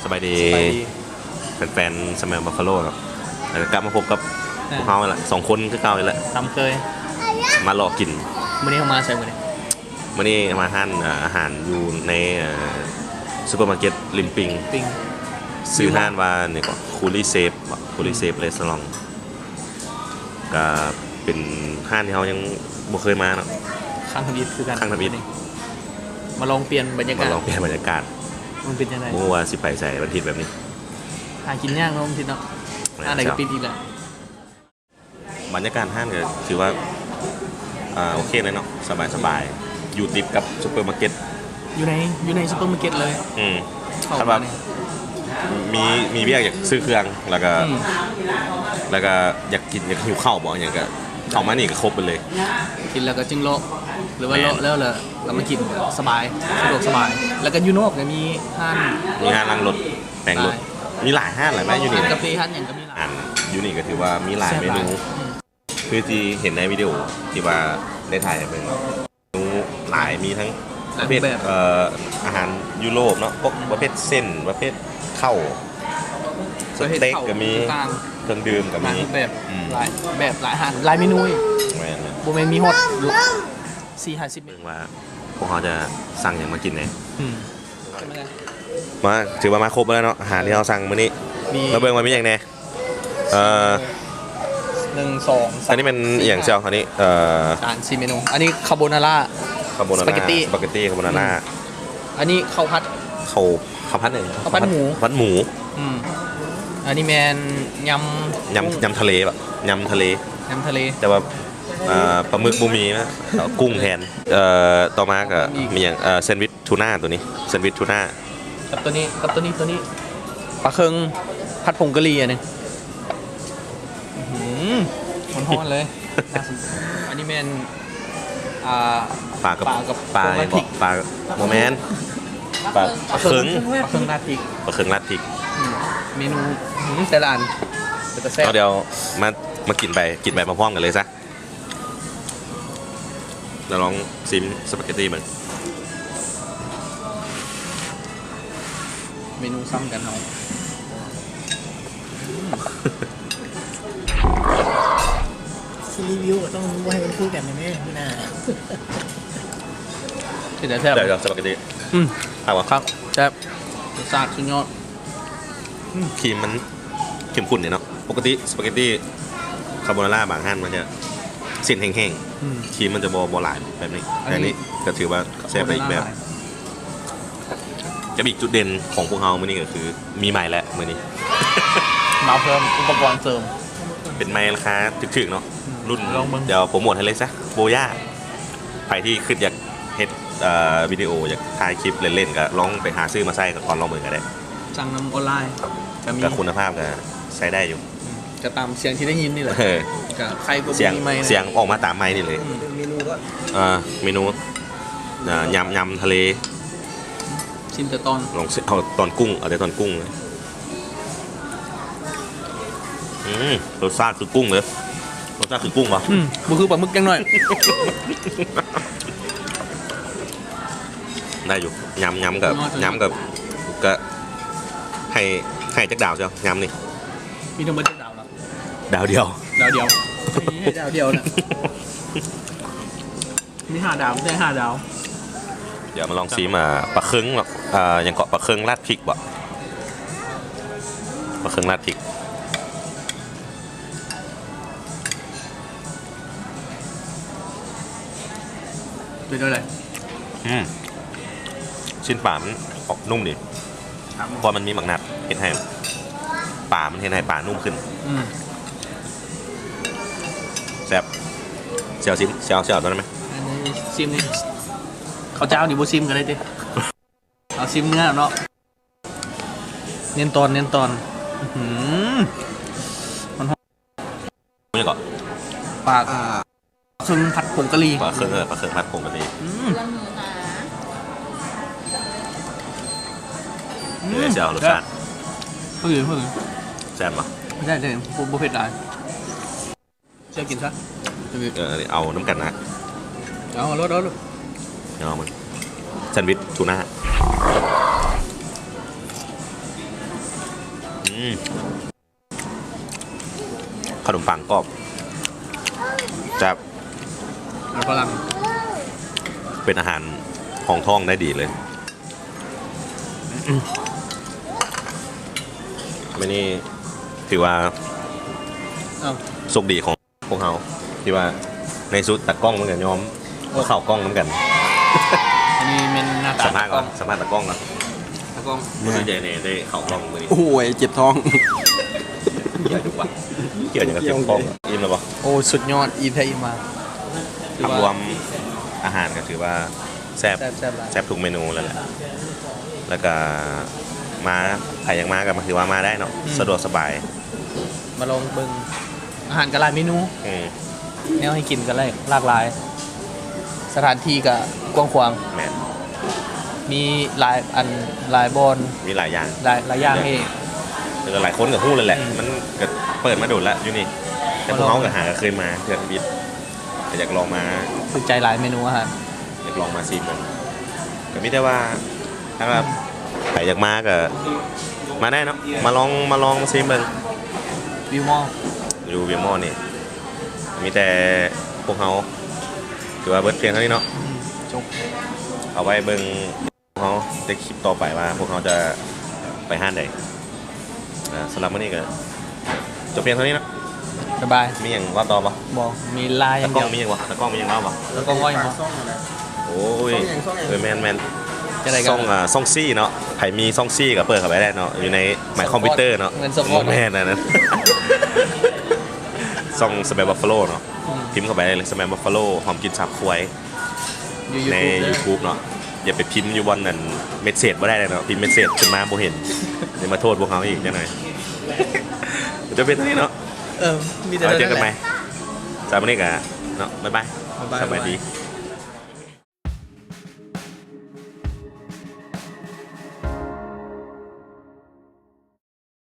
สบายดีแฟนๆสมัยบัฟฟาโลครับแล้วก็กลับมาพบกับพวกเขาแหละ2 คนคือเก่าเลยแหละตามเคยมาหลอกกินมื้อนี้เขามาใส่มื้อนี้มาทานอาหารอยู่ในซูเปอร์มาร์เก็ตริมปิงซื้อห้านว่าเนี่ยก็คูลี่เซฟเรสตอรองก็เป็นห้านที่เขายังบ่เคยมาเนาะข้างทำอิฐคือกันข้างทำอิฐมาลองเปลี่ยนบรรยากาศมันเป็นยังไงว่าสิไปใส่วันอาทิตย์แบบนี้หากินยากเนาะวันอาทิตย์เนาะอะไรก็ปิดอีกแหละบรรยากาศห้างก็ถือว่าโอเคเลยเนาะสบายอยู่ติดกับซูเปอร์มาร์เก็ตอยู่ในซูเปอร์มาร์เก็ตเลยถ้าแบบมีเบี้ยอยากซื้อเครื่องแล้วก็อยากกินอยากหิวข้าวบอกอย่างก็เข้ามานี่ก็ครบไปเลยกินแล้วก็จึงโลหรือว่าโลแล้วเรามากินสบายสะดวกสบายแล้วก็ยูโนกเนี่ยมีห้านล้างรถแต่งรถมีหลายห้านหลายแม่ยูนี่กาแฟห้านอย่างก็มีหลายยูนี่ก็ถือว่ามีหลายเมนูคือที่เห็นในวิดีโอที่ว่าได้ถ่ายเป็นเมนูหลายมีทั้งประเภทอาหารยุโรปเนาะพวกประเภทเส้นประเภทข้าวสเต็กก็มีเครื่องดื่มก็มีแบบหลายอาหารหลายเมนูโบเมนมีฮอต4-50 เมนูว่าพวกเขาจะสั่งอย่างมากินเนี่ยมาถือว่ามาครบแล้วเนาะอาหารที่เราสั่งมื้อนี้มาเบิ่งว่ามีอย่างแน่1 2 3อันนี้เป็นอย่างเชียวอันนี้4 เมนูอันนี้คาโบนาร่าสปาเกตตี้คาโบนาร่าอันนี้ข้าวผัดเลยข้าวผัดหมูอันนี้แมนยำทะเลแบบยำทะเลแต่ว่าปลาหมึกบูมีนะกุ้งแทนต่อมาก็มีอย่างแซนด์วิชทูน่าตัวนี้แซนด์วิชทูน่ากับตัวนี้ปลาเคิงผัดผงกะหรี่อันนึงมันฮ้อนเลยอันนี้แมนปลาโมเมนต์ปลาเคิงราดพริกเมนูแต่ละอันเดี๋ยวมากินไปพร้อมๆกันเลยซะเราลองซิมสปาเกตตี้มันเมนูซ้ำกันเอารีวิวต้องรู้ให้มันพูดกันไหมพี่นาเดี๋ยวสปาเกตตี้เอาวะครับแซ่บรสชาติสุดยอดครีมมันเข้มข้นเนี่ยเนาะปกติสปาเกตตี้คาโบนาร่าบางห้านมันจะเส้นแห้งๆครีมมันจะบอหลายแบบนี้แต่นี้ก็ถือว่าแซ่บไปอีกแบบจะมีจุดเด่นของพวกเราเมื่อนี้ก็คือมีไม้แล้วเมื่อนี้มาเพิ่มอุปกรณ์เสริมเป็นไม้ราคาถึกๆเนาะรุ่นเดี๋ยวโปรโมทให้เลยซะโบย่าใครที่ขึ้นอยากเฮ็ดวิดีโออยากถ่ายคลิปเล่นๆก็ลองไปหาซื้อมาใส่กับตอนลองมือกันได้สั่งนำออนไลน์ก็คุณภาพก็ใช้ได้อยู่จะตามเสียงที่ได้ยินนี่แหละกับใครก็มีไมค์เสียงออกมาตามไมค์นี่เลยเมนูก็เมนูยำทะเลชิมแต่ตอนลองเอาตอนกุ้งเอาแต่ตอนกุ้งเลยรสชาติคือกุ้งเลยรสชาติคือกุ้งปะมันคือปลาหมึกยังหน่อยได้อยู่ยำกับก็ให้จักดาวเชียวยำนี่มีทั้งหมดจักดาวแล้วดาวเดียวให้ดาวเดียวเนี่ยมี5 ดาวได้5 ดาวเดี๋ยวมาลองซีมาปลาเคิงอย่างเกาะปลาเคิงราดพริกบ่ปลาเคิงราดพริกเป็นอะไรชิ้นปลามันออกนุ่มดิเพราะมันมีหมักนัดเห็นให้ปลามันเห็นให้ปลานุ่มขึ้นแซ่บเสียวตัวนั้นไหมซิมนี่เขาเจ้าดิบูซิมกันเลยดิเอาซิมเนื้อเนาะเน้นตอนมันนี่ก่อนปลาเคิงผัดผงกะหรี่ปลาเคิงผัดผงกะหรี่เสียวรสชาติเพื่อแซ่บปะไม่ได้เลยบุฟเฟ่ต์ได้เชื่อกินซะเอาน้ำกันนะเอารถเอามันแซนด์วิชทูน่า ขนมปังกรอบจะ แล้วฝรั่ง เป็นอาหารของท้องได้ดีเลยไม่นี่ถือว่า อ้าว โชคดีของพวกเราที่ว่าในสุดตัดกล้องเหมือนกันยอมว่าเข่ากล้องเหมือนกัน อันนี้เป็นหน้าตา สัมภาษณ์ก่อนสัมภาษณ์ตัดกล้องก่อน ตะกล้อง มือใหญ่เนี่ยได้เข่ากล้องมือนี้ โอ้ยเจ็บท้อง เกี่ยวอยู่วะเกี่ยวอย่างกับเจ็บกล้องอะอิ่มแล้วปะ โอ้สุดยอดอีแท้อีมา ภาพรวมอาหารก็ถือว่าแซ่บ แซ่บๆหลาย แซ่บทุกเมนูแล้วแหละแล้วก็มาใครยังมากันมาคือว่ามาได้เนาะสะดวกสบาย มาลองเบิ่งอาหารกะหลายเมนู อืม แนวให้กินกันเลยหลากหลาย สถานที่ก็กว้างขวาง แมน มีหลายอันหลายบอน มีหลายอย่าง หลายอย่างให้ แล้วก็หลายคนกับพูดเลยแหละ อืม มันก็เปิดมาโดดแล้วอยู่นี่แต่พวกเขาก็หาก็เคยมาเพื่อนบิดแต่อยากลองมา ถูกใจหลายเมนูอาหาร อยากลองมาซีมันก็ไม่ได้ว่าถ้าแบบใครอยากมาก็มาได้เนาะมาลองซีมัน วิวมอล อยู่เวียมอนี่มีแต่พวกเขาถือว่าเบิร์ดเพียงเท่านี้เนาะ จบ เอาไว้เบิ่งพวกเขาในคลิปต่อไปว่าพวกเขาจะไปห้านใดสำหรับวันนี้ก็จบเพียงเท่านี้เนาะ สบาย มีอย่างว่าต่อปะ บอกมีลายอ ตะ ย่าง กล้ เดี อง ยว มีอย่างวะตะกล้องมีอย่างว่าปะ แล้วก็ง่อยมา โอ้ยแมน จะได้กั ซ่องซ่องซี่เนาะไผมีซ่องซี่ก็เปิดเข้าไปได้เนาะอยู่ในหมายคอมพิวเตอร์เนาะ เงินสปอร์ต แม่นนะนั้น ซ่องสแปมบัฟฟาโลเนาะ อืม พิมพ์เข้าไปได้เลยสแปมบัฟฟาโลหอมกินสับควาย อยู่ ใน YouTube เด้อ YouTube เนาะอย่าไปพิมพ์อยู่บนนั้นเมสเซจบ่ได้เลยเนาะพิมพ์เมสเซจขึ้นมาบ่เห็นเดี๋ยวมาโทษพวกเขาอีกจังหน่อย จะเป็นเท่านี้เนาะ มีแต่ เอาเจอ เรื่ กั อน ง ไหม แหละ สำหรับวันนี้ก็เนาะบ๊ายบาย บ๊ายบาย สบายดี